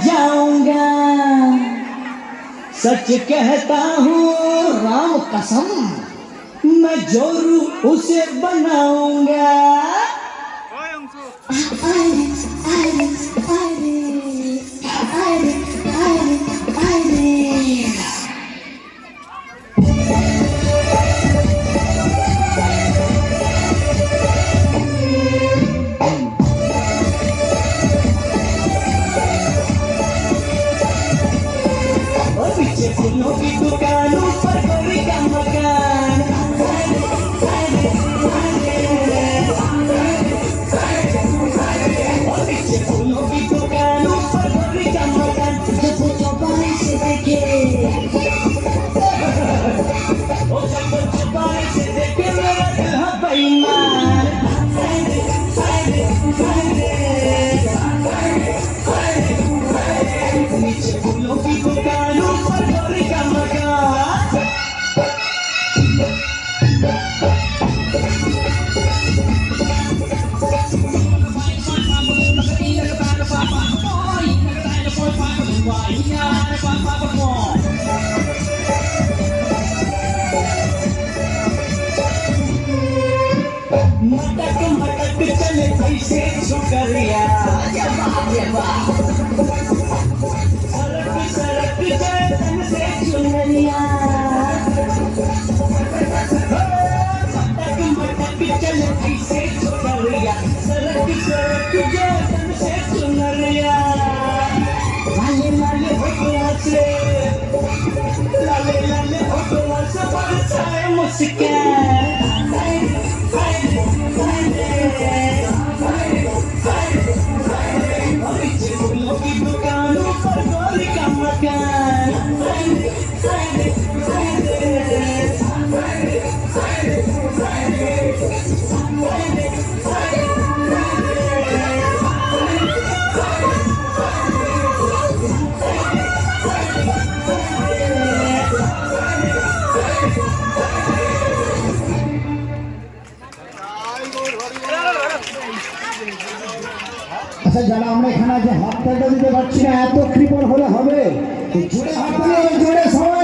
जाऊंगा, सच कहता हूँ राम कसम, मैं जोरू उसे बनाऊंगा। पीछे फूलों की दुकान, ऊपर गोरी का मकान, और पीछे फूलों की दुकान, ऊपर गोरी का मकान। जब वो चौपाई से देखे, ओ जब वो चौपाई से देखे मेरा दिल है बेईमान। नीचे फूलों की दुकान, ऊपर गोरी का मकान। मटक मटक चले कैसे छुकरिया, सड़क सड़क जाए तन से चुनरिया। मटक मटक चले कैसे छुकरिया, सड़क सड़क जाए तन से चुनरिया। लाले लाले होठों से, लाले लाले होठों से बरसाए मुस्कान। पीछे फूलों की दुकान, ऊपर गोरी का मकान। আচ্ছা, যারা আমরা এখানে আছে হাত দিতে পারছি না, এত কৃপণ হলে হবে? জোরে হাত দিয়ে জোরে সবাই